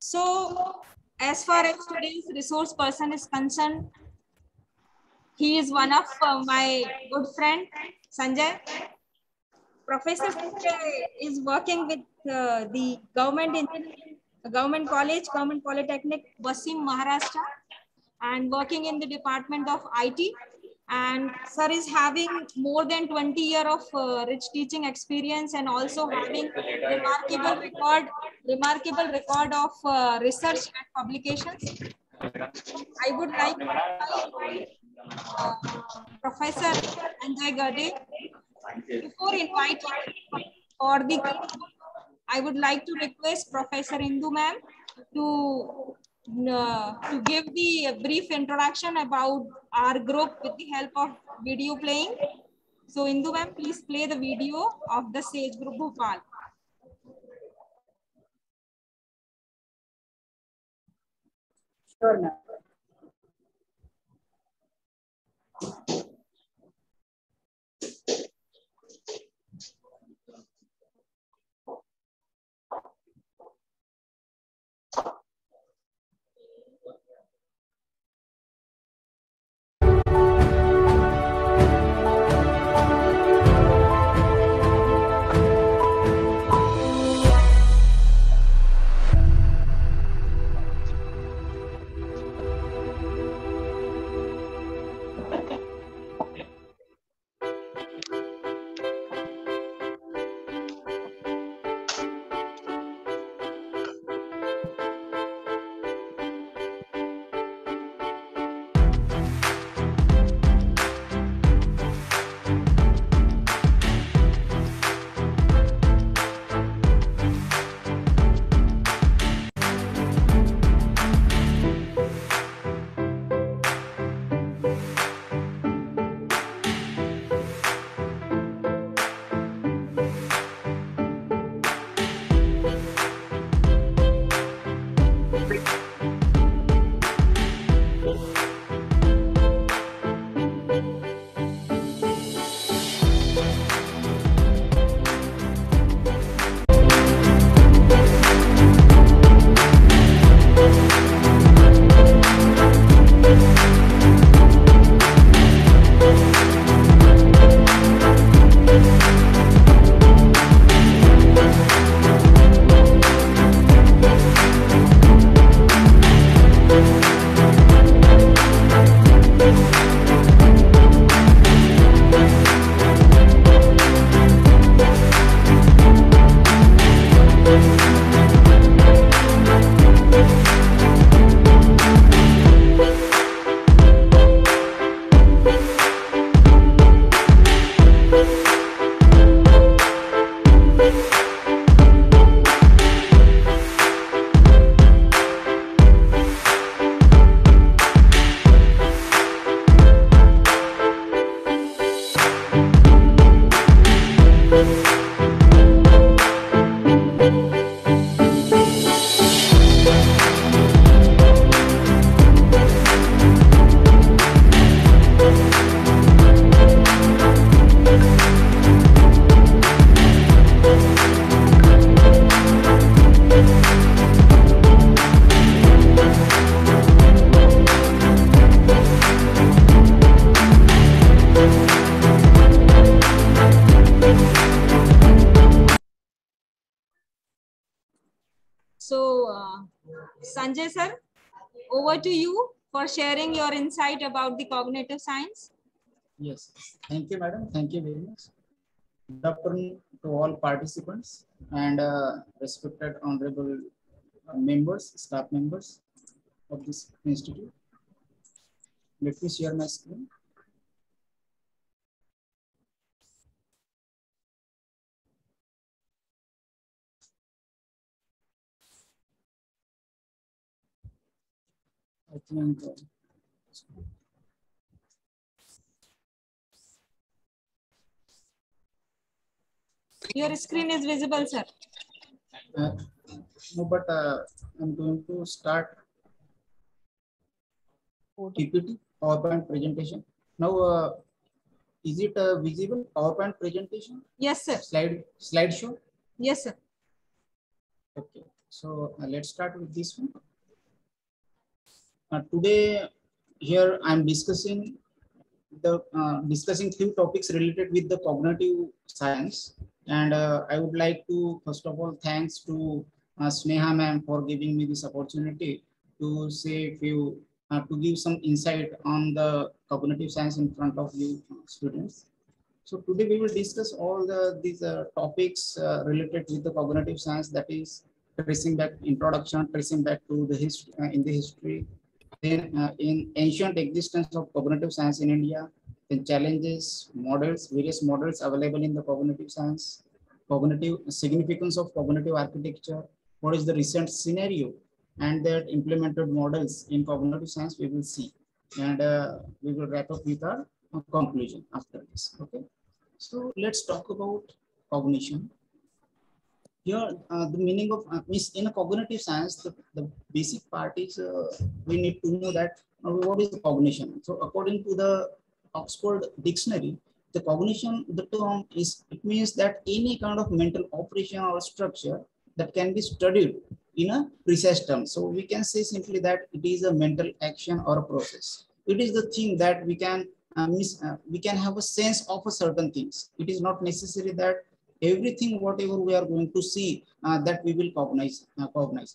So, as far as today's resource person is concerned, he is one of my good friend, Sanjay. Professor Sanjay is working with the government college, government polytechnic, Wasim, Maharashtra, and working in the department of IT. And sir is having more than 20 years of rich teaching experience, and also having remarkable record of research and publications. I would like to invite Professor Sanjay Gade. Before inviting for the keynote, I would like to request Professor Indu ma'am to give the brief introduction about our group with the help of video playing. So Indu ma'am, please play the video of the Sage Group Bhopal. Sure, ma'am. Sanjay sir, over to you for sharing your insight about the cognitive science. Yes, thank you, madam. Thank you very much. Good afternoon to all participants and respected honorable members, staff members of this institute. Let me share my screen. I think your screen is visible, sir. no, but I'm going to start PPT, PowerPoint presentation. Now, is it visible PowerPoint presentation? Yes, sir. Slideshow? Yes, sir. Okay, so let's start with this one. Today, here I'm discussing discussing few topics related with the cognitive science, and I would like to first of all thanks to Sneha ma'am for giving me this opportunity to say few to give some insight on the cognitive science in front of you students. So today we will discuss all these topics related with the cognitive science, that is tracing back introduction, tracing back to the history in the history, then in ancient existence of cognitive science in India, then challenges, models, various models available in the cognitive science, cognitive significance of cognitive architecture, what is the recent scenario, and that implemented models in cognitive science we will see, and we will wrap up with our conclusion after this. Okay. So let's talk about cognition. Here, the meaning of is in a cognitive science, the basic part is we need to know that what is cognition. So according to the Oxford Dictionary, the cognition, the term is, it means that any kind of mental operation or structure that can be studied in a precise term. So we can say simply that it is a mental action or a process. It is the thing that we can have a sense of a certain things. It is not necessary that everything whatever we are going to see that we will cognize.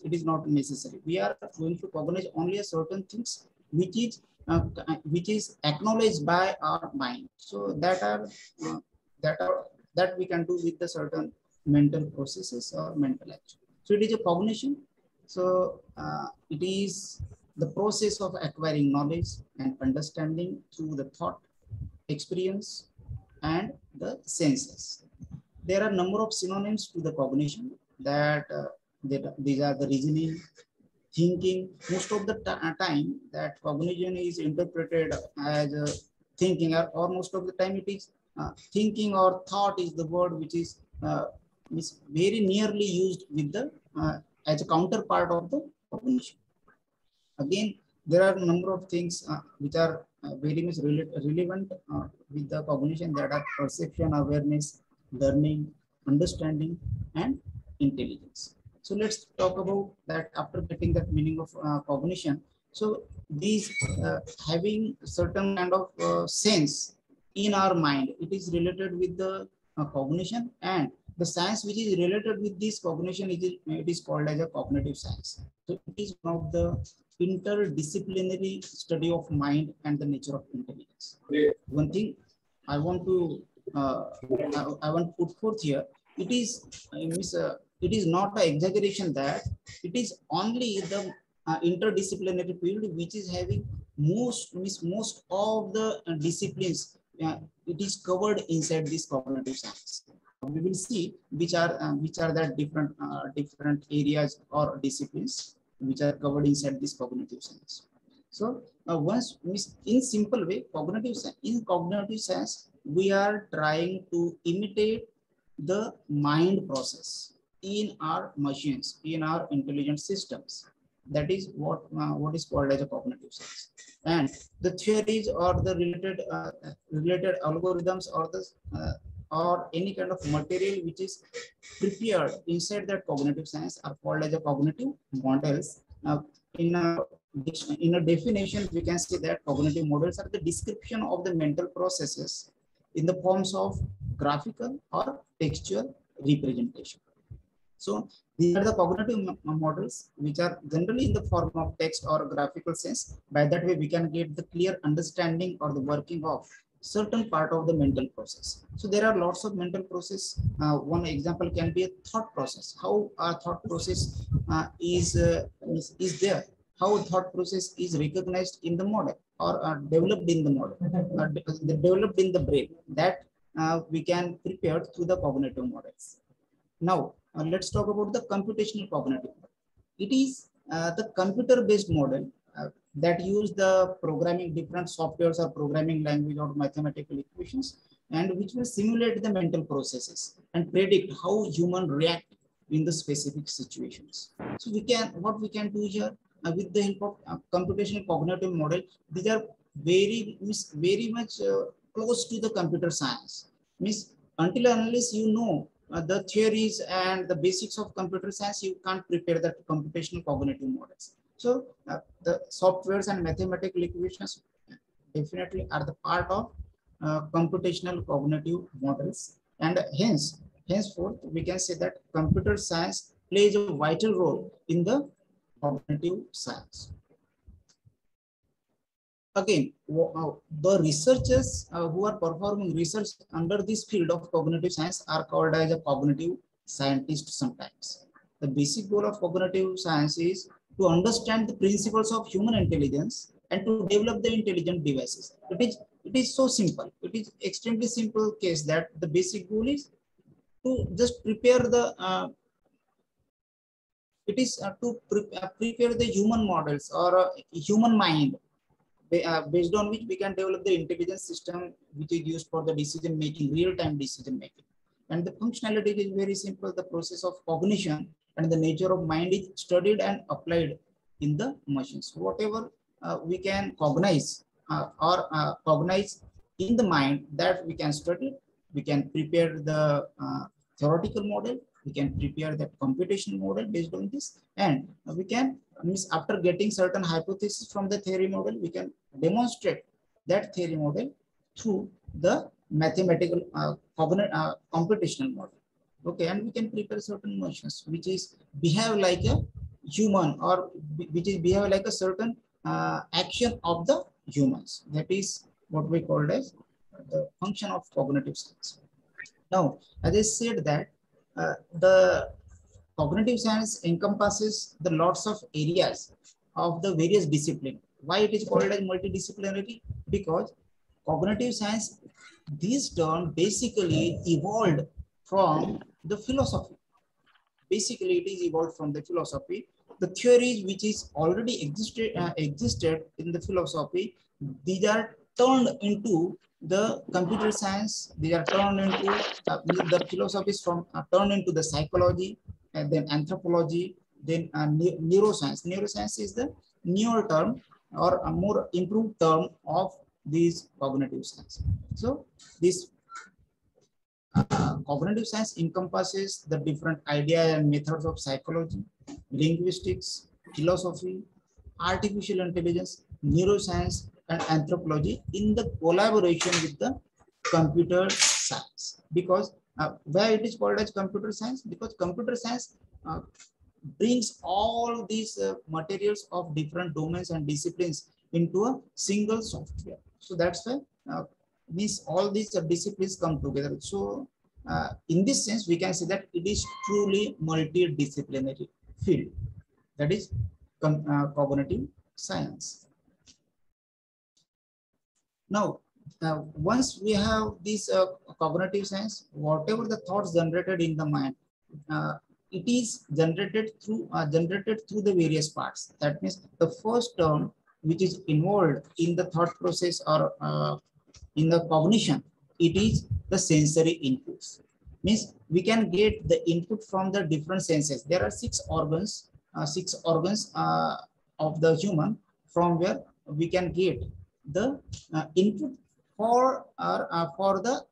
It is not necessary. We are going to cognize only a certain things which is acknowledged by our mind. So uh, that are that we can do with the certain mental processes or mental action. So it is a cognition. So it is the process of acquiring knowledge and understanding through the thought, experience, and the senses. There are a number of synonyms to the cognition, that these are the reasoning, thinking. Most of the time that cognition is interpreted as thinking, or most of the time it is thinking or thought is the word which is very nearly used with the as a counterpart of the cognition. Again, there are a number of things which are very much relevant with the cognition, that are perception, awareness, learning, understanding, and intelligence. So let's talk about that after getting that meaning of cognition. So these having certain kind of sense in our mind, it is related with the cognition, and the science which is related with this cognition, it is called as a cognitive science. So it is one of the interdisciplinary study of mind and the nature of intelligence. One thing I want to I want to put forth here, it is not an exaggeration that it is only the interdisciplinary field which is having most of the disciplines. It is covered inside this cognitive science. We will see which are the different areas or disciplines which are covered inside this cognitive science. So once in simple way, in cognitive science, we are trying to imitate the mind process in our machines, in our intelligent systems. That is what is called as a cognitive science. And the theories or the related algorithms or the or any kind of material which is prepared inside that cognitive science are called as a cognitive models. In a in a definition, we can say that cognitive models are the description of the mental processes in the forms of graphical or textual representation. So these are the cognitive models which are generally in the form of text or graphical sense. By that way, we can get the clear understanding or the working of certain part of the mental process. So there are lots of mental process. One example can be a thought process. How our thought process is there. How thought process is recognized in the model or developed in the model, developed in the brain. That we can prepare through the cognitive models. Now, let's talk about the computational cognitive. It is the computer-based model that use the programming different softwares or programming language or mathematical equations, and which will simulate the mental processes and predict how human react in the specific situations. So what we can do here with the help of computational cognitive model, these are very much close to the computer science. Means until unless you know the theories and the basics of computer science, you can't prepare the computational cognitive models. So the softwares and mathematical equations definitely are the part of computational cognitive models, and henceforth we can say that computer science plays a vital role in the cognitive science. Again, the researchers who are performing research under this field of cognitive science are called as a cognitive scientist sometimes. The basic goal of cognitive science is to understand the principles of human intelligence and to develop the intelligent devices. It is so simple. It is extremely simple case that the basic goal is to just prepare the prepare the human models or human mind, based on which we can develop the intelligence system which is used for the decision making, real-time decision making. And the functionality is very simple. The process of cognition and the nature of mind is studied and applied in the machines. Whatever we can cognize or cognize in the mind, that we can study. We can prepare the theoretical model. We can prepare that computational model based on this, and we can, means after getting certain hypothesis from the theory model, we can demonstrate that theory model through the mathematical computational model. Okay, and we can prepare certain machines which is behave like a human, or which is behave like a certain action of the humans. That is what we called as the function of cognitive science. Now, as I said that the cognitive science encompasses the lots of areas of the various disciplines. Why it is called as multidisciplinary? Because cognitive science, this term basically evolved from the philosophy. Basically, it is evolved from the philosophy. The theories which is already existed in the philosophy, these are turned into the computer science. They are turned into the philosophies from turned into the psychology, and then anthropology, then neuroscience. Neuroscience is the newer term or a more improved term of these cognitive science. So this cognitive science encompasses the different ideas and methods of psychology, linguistics, philosophy, artificial intelligence, neuroscience, and anthropology in the collaboration with the computer science. Because why it is called as computer science? Because computer science brings all these materials of different domains and disciplines into a single software. So that's why all these disciplines come together. So in this sense, we can say that it is truly multidisciplinary field. That is cognitive science. Now, once we have this cognitive science, whatever the thoughts generated in the mind, it is generated through the various parts. That means the first term which is involved in the thought process or in the cognition, it is the sensory inputs. Means we can get the input from the different senses. There are six organs of the human, from where we can get the input for the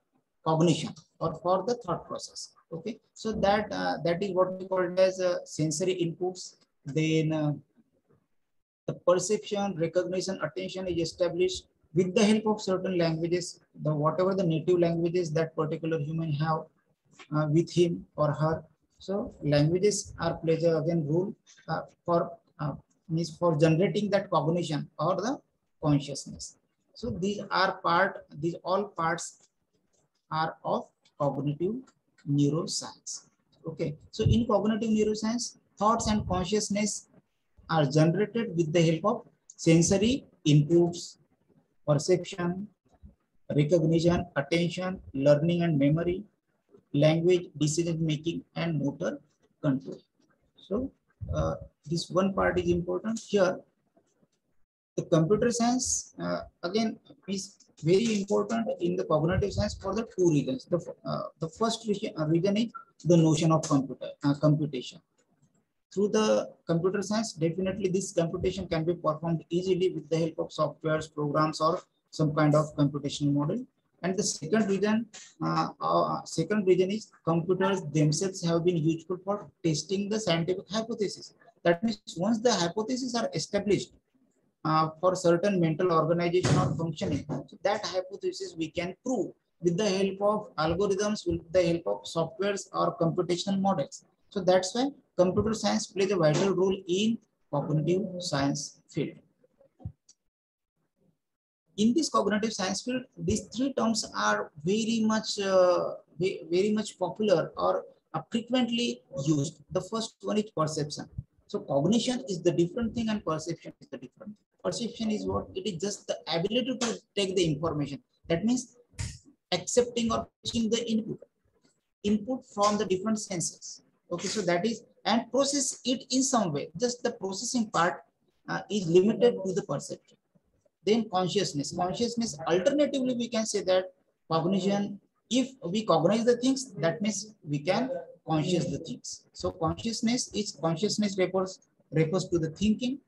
cognition or for the thought process. Okay, so that that is what we call as sensory inputs. Then the perception, recognition, attention is established with the help of certain languages, the whatever the native languages that particular human have with him or her. So languages are plays again role for means for generating that cognition or the consciousness. So these all parts are of cognitive neuroscience. Okay, so in cognitive neuroscience, thoughts and consciousness are generated with the help of sensory inputs, perception, recognition, attention, learning and memory, language, decision making, and motor control. So this one part is important here. The computer science again is very important in the cognitive science for the two reasons. The first reason is the notion of computation. Through the computer science, definitely this computation can be performed easily with the help of softwares, programs, or some kind of computational model. And the second reason is computers themselves have been useful for testing the scientific hypothesis. That means once the hypotheses are established for certain mental organization or functioning, so that hypothesis we can prove with the help of algorithms, with the help of softwares or computational models. So that's why computer science plays a vital role in cognitive science field. In this cognitive science field, these three terms are very much popular or frequently used. The first one is perception. So cognition is the different thing and perception is the different thing. Perception is what? It is just the ability to take the information. That means accepting or pushing the input from the different senses. Okay, so that is, and process it in some way. Just the processing part is limited to the perception. Then consciousness. Consciousness, alternatively, we can say that cognition, if we cognize the things, that means we can conscious the things. So consciousness refers to the thinking,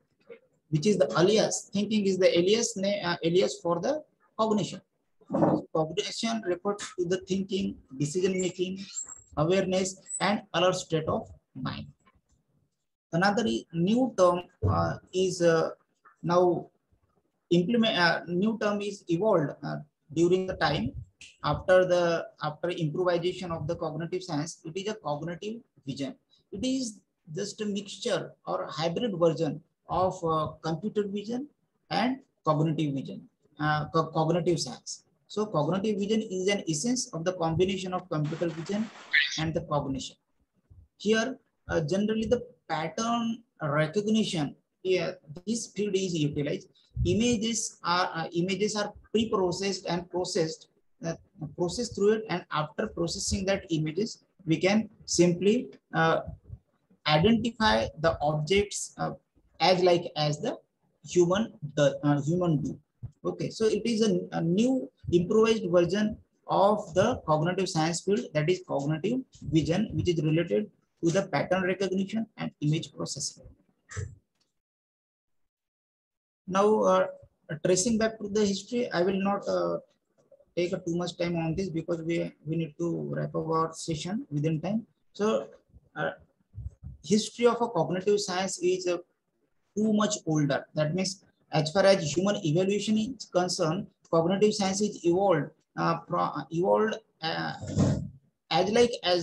which is the alias. Thinking is the alias for the cognition. Cognition refers to the thinking, decision making, awareness, and alert state of mind. Another new term is now new term is evolved during the time after improvisation of the cognitive science. It is a cognitive vision. It is just a mixture or hybrid version of computer vision and cognitive vision, cognitive science. So cognitive vision is an essence of the combination of computer vision and the cognition. Here, generally the pattern recognition, here this field is utilized. Images are pre-processed and processed through it, and after processing that images, we can simply identify the objects as the human do. Okay, so it is a new improvised version of the cognitive science field, that is cognitive vision, which is related to the pattern recognition and image processing. Now, tracing back to the history, I will not take too much time on this because we need to wrap up our session within time. So, history of a cognitive science is too much older. That means, as far as human evaluation is concerned, cognitive science is evolved as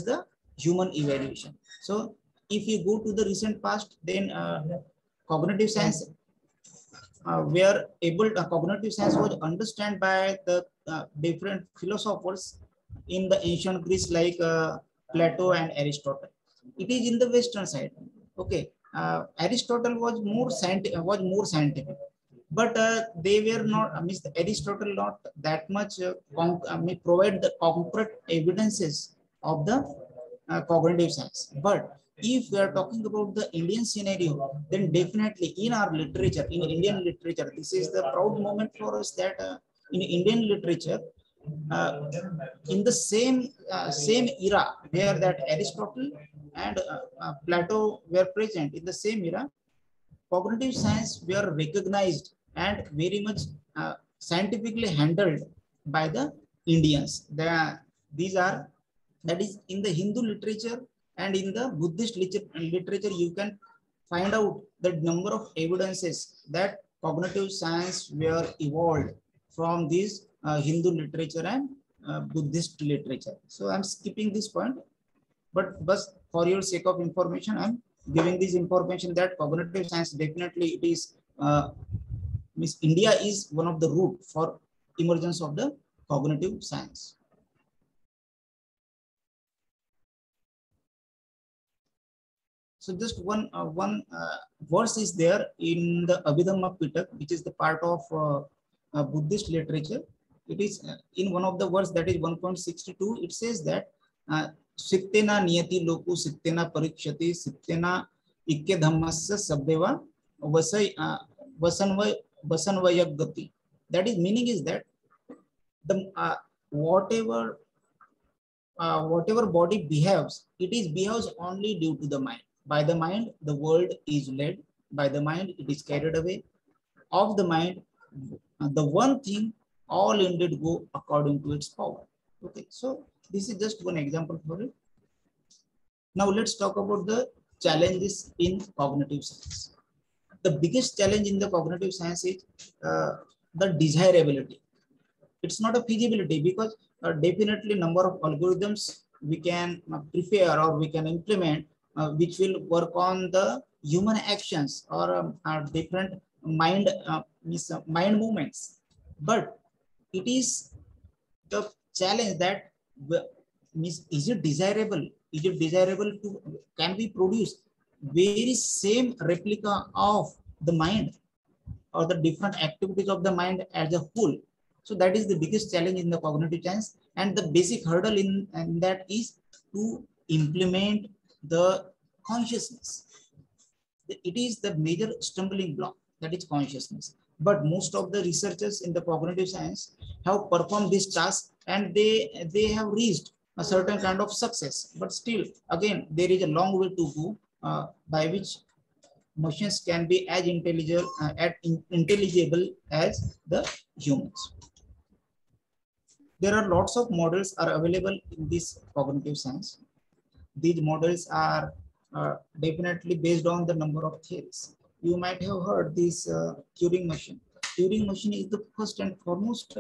the human evaluation. So, if you go to the recent past, then cognitive science cognitive science was understood by the different philosophers in the ancient Greece, like Plato and Aristotle. It is in the Western side. Okay, Aristotle was more scientific, but they were not. Aristotle not that much provide the concrete evidences of the cognitive science. But if we are talking about the Indian scenario, then definitely in our literature, in Indian literature, this is the proud moment for us that in Indian literature, in the same era where that Aristotle and Plato were present, in the same era, cognitive science were recognized and very much scientifically handled by the Indians. That is in the Hindu literature and in the Buddhist literature, you can find out the number of evidences that cognitive science were evolved from these Hindu literature and Buddhist literature. So I'm skipping this point, but for your sake of information, I'm giving this information that cognitive science definitely it is India is one of the root for emergence of the cognitive science. So just one verse is there in the Abhidhamma Pitak, which is the part of Buddhist literature. It is in one of the verse, that is 1.62. It says that Sittena niyati loku sittena parikshati sittena ikke dhammasya sabdeva vasanvayagati. That is meaning is that the whatever body behaves, behaves only due to the mind. By the mind, the world is led. By the mind, it is carried away. Of the mind, the one thing all indeed go according to its power. Okay, so this is just one example for it. Now let's talk about the challenges in cognitive science. The biggest challenge in the cognitive science is the desirability. It's not a feasibility, because definitely number of algorithms we can prepare or we can implement which will work on the human actions or different mind movements. But it is the challenge that is it desirable? Is it desirable to, can we produce very same replica of the mind or the different activities of the mind as a whole? So that is the biggest challenge in the cognitive science, and the basic hurdle in that is to implement the consciousness. It is the major stumbling block, that is consciousness. But most of the researchers in the cognitive science have performed this task, and they have reached a certain kind of success. But still, again, there is a long way to go by which machines can be as intelligible as the humans. There are lots of models are available in this cognitive science. These models are definitely based on the number of theories. You might have heard this Turing machine. Turing machine is the first and foremost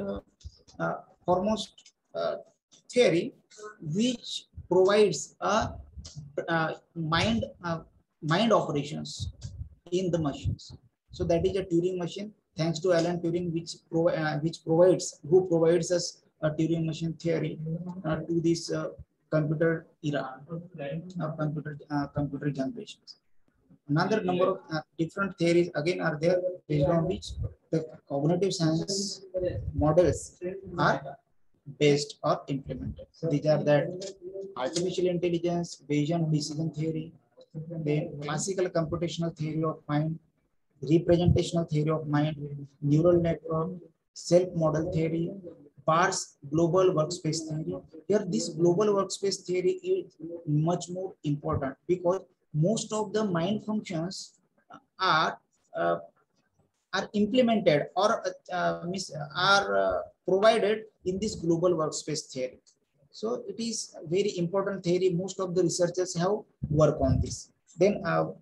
theory which provides a mind operations in the machines. So that is a Turing machine, thanks to Alan Turing, which provides us a Turing machine theory to this computer era, computer generations. Another number of different theories again are there, based on which the cognitive science models are based or implemented. These are that artificial intelligence, Bayesian decision theory, then classical computational theory of mind, representational theory of mind, neural network, self-model theory, Barr's global workspace theory. Here, this global workspace theory is much more important, because most of the mind functions are uh, implemented or provided in this global workspace theory. So it is very important theory. Most of the researchers have worked on this. Then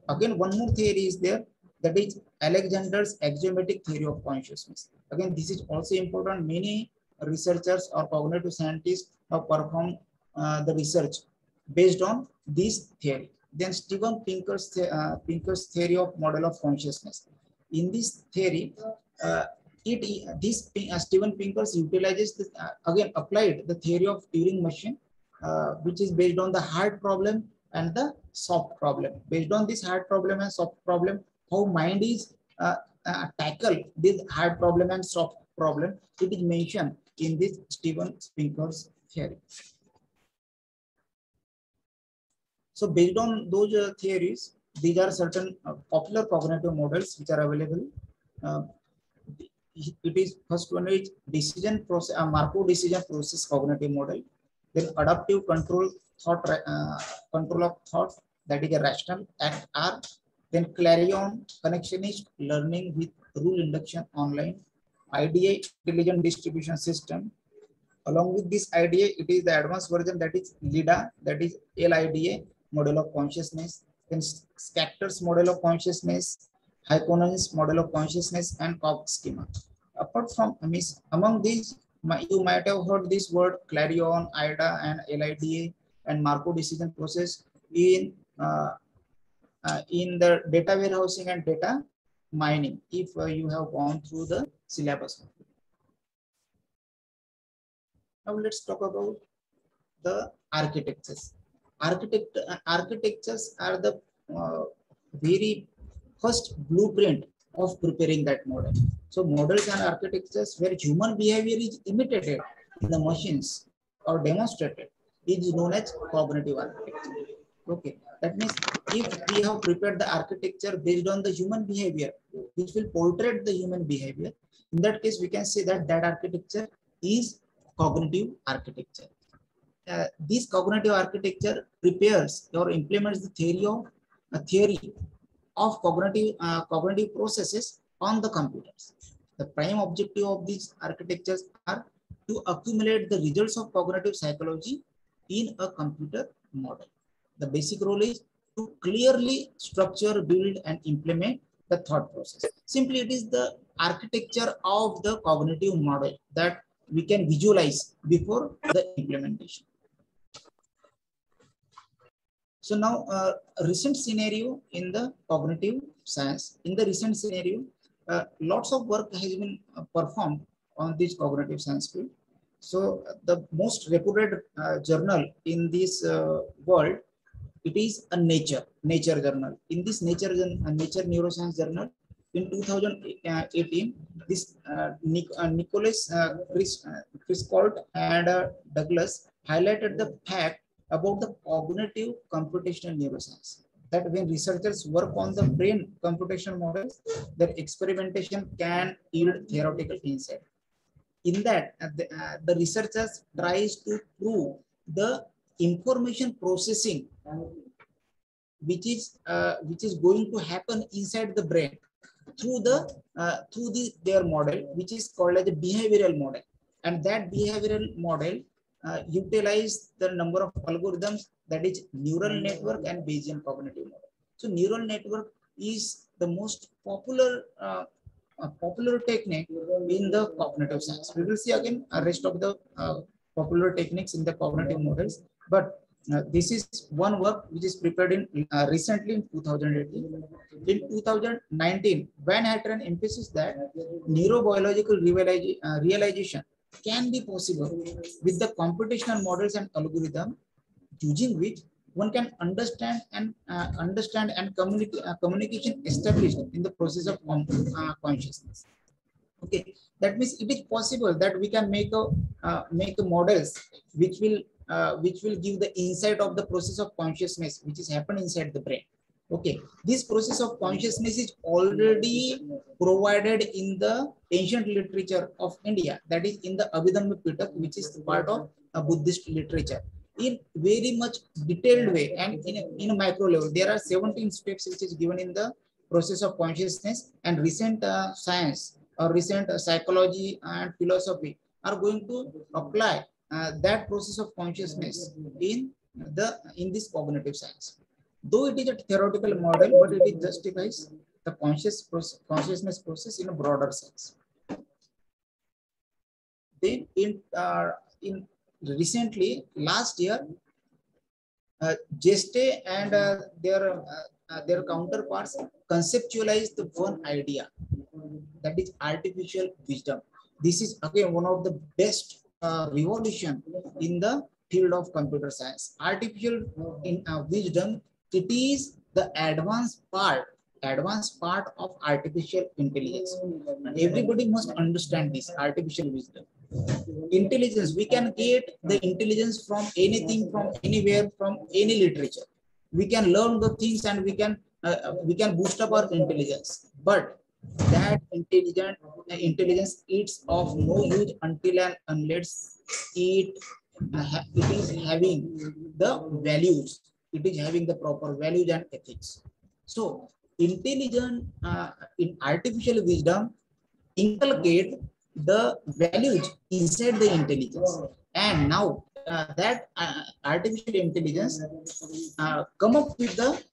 again, one more theory is there, that is Alexander's axiomatic theory of consciousness. Again, this is also important. Many researchers or cognitive scientists have performed the research based on this theory. Then Steven Pinker's theory of model of consciousness. In this theory, Steven Pinker utilizes this, again applied the theory of Turing machine, which is based on the hard problem and the soft problem. Based on this hard problem and soft problem, how mind is tackle this hard problem and soft problem, it is mentioned in this Steven Pinker's theory. So based on those theories, these are certain popular cognitive models which are available. It is first one is decision process, Markov decision process cognitive model. Then adaptive control control of thought, that is a rational act R. Then Clarion connectionist learning with rule induction online. IDA intelligent distribution system. Along with this IDA, it is the advanced version, that is LIDA, that is LIDA model of consciousness. Then Schachter's model of consciousness, Heikkönen's model of consciousness, and Cox schema. Apart from among these, you might have heard this word Clarion, IDA, and LIDA, and Markov decision process in the data warehousing and data mining, if you have gone through the syllabus. Now let's talk about the architectures. Architectures are the very first blueprint of preparing that model. So models and architectures where human behavior is imitated in the machines or demonstrated is known as cognitive architecture. Okay, that means if we have prepared the architecture based on the human behavior, which will portray the human behavior, in that case we can say that that architecture is cognitive architecture. This cognitive architecture prepares or implements the theory of cognitive processes on the computers. The prime objective of these architectures are to accumulate the results of cognitive psychology in a computer model. The basic role is to clearly structure, build, and implement the thought process. Simply, it is the architecture of the cognitive model that we can visualize before the implementation. So now, a recent scenario in the cognitive science. In the recent scenario, lots of work has been performed on this cognitive science field. So the most reputed journal in this world, it is a Nature journal. In this Nature Neuroscience journal, in 2018, this Nicholas Chris and Douglas highlighted the fact about the cognitive computational neuroscience, that when researchers work on the brain computational models, their experimentation can yield theoretical insight. In that, the researchers tries to prove the information processing which is going to happen inside the brain through their model, which is called as a behavioral model, and that behavioral model utilize the number of algorithms, that is neural network and Bayesian cognitive model. So neural network is the most popular technique in the cognitive science. We will see again a rest of the popular techniques in the cognitive models, but this is one work which is prepared in recently in 2018. In 2019, Van Hateren emphasizes that neurobiological realization can be possible with the computational models and algorithm, using which one can understand and communication established in the process of consciousness. Okay, that means it is possible that we can make a models which will give the insight of the process of consciousness which is happening inside the brain. Okay, this process of consciousness is already provided in the ancient literature of India, that is in the Abhidhamma Pitak, which is part of a Buddhist literature, in very much detailed way and in a micro level. There are 17 steps which is given in the process of consciousness, and recent science or recent psychology and philosophy are going to apply that process of consciousness in this cognitive science. Though it is a theoretical model, but it justifies the consciousness process in a broader sense. Then in recently last year, Geste and their counterparts conceptualized the one idea, that is artificial wisdom. This is again one of the best revolution in the field of computer science. Artificial wisdom, it is the advanced part of artificial intelligence. And everybody must understand this artificial wisdom. Intelligence, we can get the intelligence from anything, from anywhere, from any literature. We can learn the things and we can boost up our intelligence. But that intelligence is of no use until and unless it is having the values, it is having the proper values and ethics. So intelligent in artificial wisdom inculcate the values inside the intelligence, and now that artificial intelligence come up with the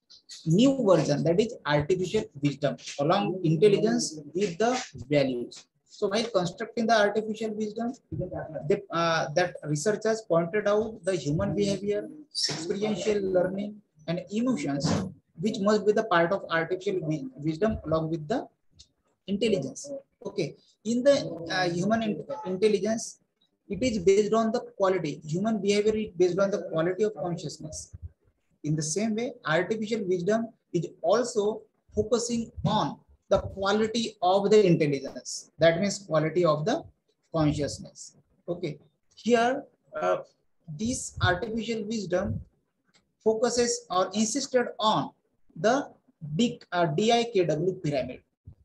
new version, that is artificial wisdom along intelligence with the values. So while constructing the artificial wisdom, that researchers pointed out the human behavior, experiential learning, and emotions, which must be the part of artificial wisdom along with the intelligence. Okay, in the human intelligence, it is based on the quality. Human behavior is based on the quality of consciousness. In the same way, artificial wisdom is also focusing on the quality of the intelligence. That means quality of the consciousness. Okay, here this artificial wisdom focuses or insisted on the big DIKW pyramid.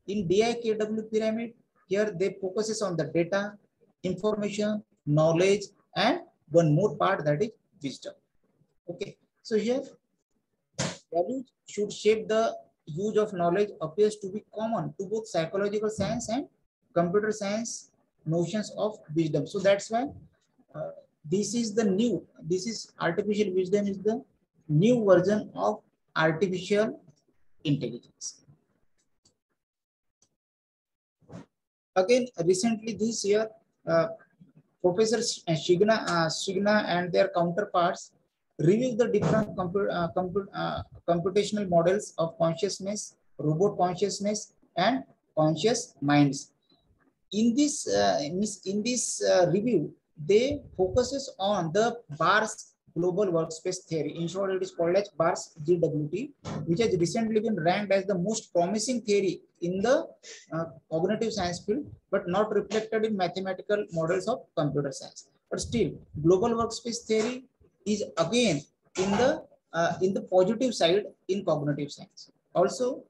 In DIKW pyramid, here they focuses on the data, information, knowledge, and one more part, that is wisdom. Okay, so here values should shape the use of knowledge appears to be common to both psychological science and computer science notions of wisdom. So that's why this is artificial wisdom is the new version of artificial intelligence. Again, recently this year, Professor Shigna and their counterparts reviewed the different computational models of consciousness, robot consciousness, and conscious minds. In this review, they focuses on the Barr's global workspace theory. In short, it is called as Barr's GWT, which has recently been ranked as the most promising theory in the cognitive science field, but not reflected in mathematical models of computer science. But still, global workspace theory is again in the positive side in cognitive science. Also,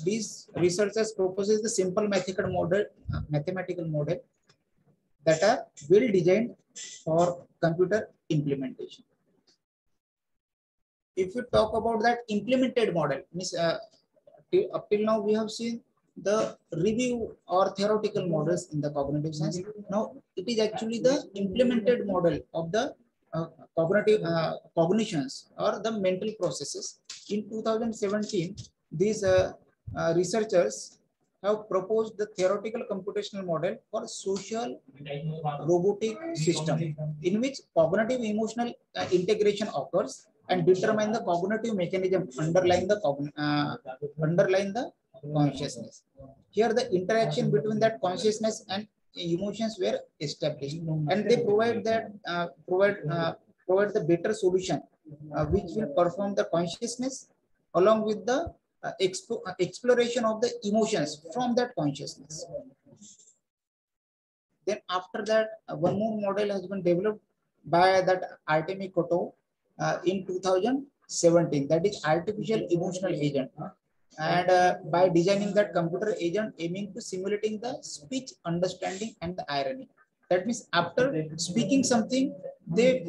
these researchers proposes the simple mathematical model that are well designed for computer implementation. If you talk about that implemented model, means up till now we have seen the review or theoretical models in the cognitive science. Now it is actually the implemented model of the cognitive cognitions or the mental processes. In 2017, these researchers have proposed the theoretical computational model for social robotic system, in which cognitive emotional integration occurs and determine the cognitive mechanism underlying the consciousness. Here, the interaction between that consciousness and emotions were established, and they provide the better solution, which will perform the consciousness along with the exploration of the emotions from that consciousness. Then after that, one more model has been developed by that Artemi Koto in 2017. That is artificial emotional agent, and by designing that computer agent aiming to simulating the speech understanding and the irony. That means after speaking something, they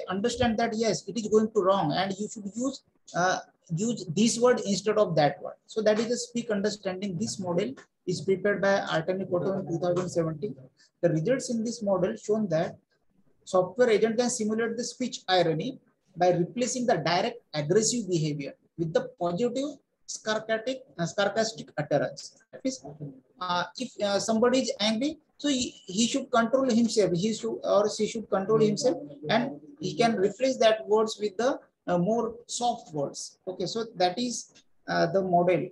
understand that yes, it is going to wrong, and you should use this word instead of that word. So that is the speak understanding. This model is prepared by Artemi Koto in 2017. The results in this model shown that software agent can simulate the speech irony by replacing the direct aggressive behavior with the positive sarcastic utterance. That is, if somebody is angry, so he should control himself. He should or she should control himself, and he can replace that words with the more soft words. Okay, so that is the model,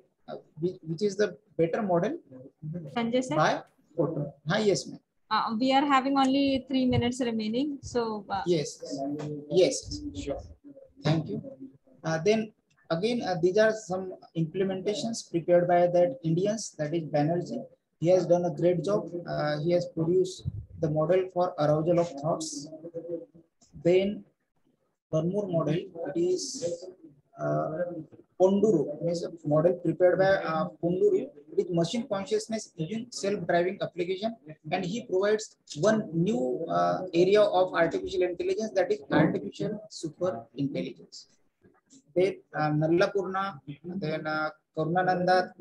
which is the better model Sanjay sir? by Koto. Hi, yes, ma'am. We are having only 3 minutes remaining, so yes, sure. Thank you. Then again, these are some implementations prepared by that Indians, that is Banerjee. He has done a great job. He has produced the model for arousal of thoughts. Then one more model, it is Ponduru, means a model prepared by Ponduru with machine consciousness using self-driving application, and he provides one new area of artificial intelligence, that is artificial super intelligence. Then Nallapurna, then Karunananda,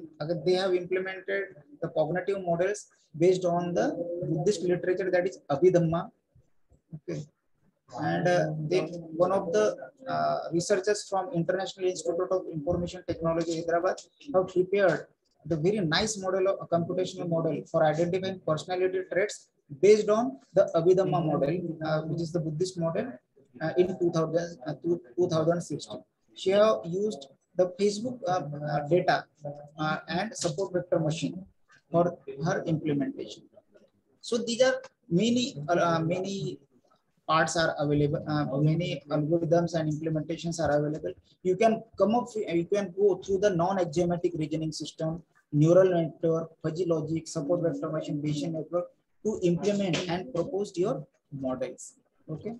they have implemented the cognitive models based on the Buddhist literature, that is Abhidhamma. Okay. And then one of the researchers from International Institute of Information Technology, Hyderabad, have prepared the very nice model of a computational model for identifying personality traits based on the Abhidhamma model, which is the Buddhist model, in 2016. She have used the Facebook data and support vector machine for her implementation. So these are many parts are available, many algorithms and implementations are available. You can you can go through the non-axiomatic reasoning system, neural network, fuzzy logic, support vector machine, Bayesian network to implement and propose your models. Okay.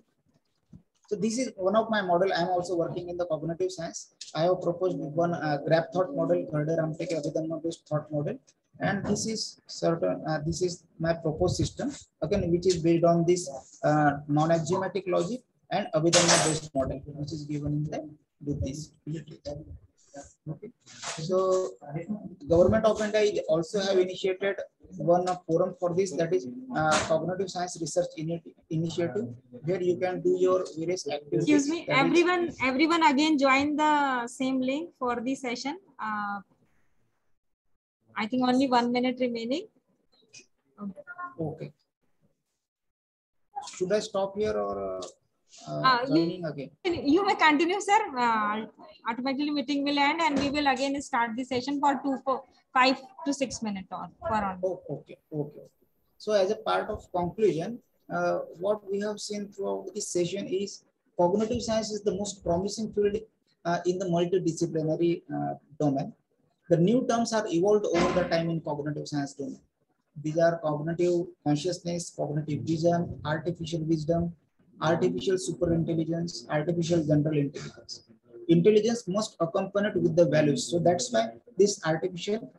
So this is one of my model. I am also working in the cognitive science. I have proposed one graph thought model, Ramteke Abhidhamma based thought model. And this is certain. This is my proposed system, again, which is based on this non-axiomatic logic and Abhidhamma-based model, which is given in the Buddhist literature. Okay. So Government of India is also have initiated one forum for this, that is Cognitive Science Research Initiative, where you can do your various activities. Excuse me, everyone again join the same link for the session. I think only 1 minute remaining. Okay. Should I stop here or joining again? You may continue, sir. Automatically meeting will end and we will again start the session for 5 to 6 minutes or for on. Oh, okay. So as a part of conclusion, what we have seen throughout this session is cognitive science is the most promising field in the multidisciplinary domain. The new terms are evolved over the time in cognitive science domain. These are cognitive consciousness, cognitive vision, artificial wisdom, artificial superintelligence, artificial general intelligence. Intelligence must accompany it with the values. So that's why this artificial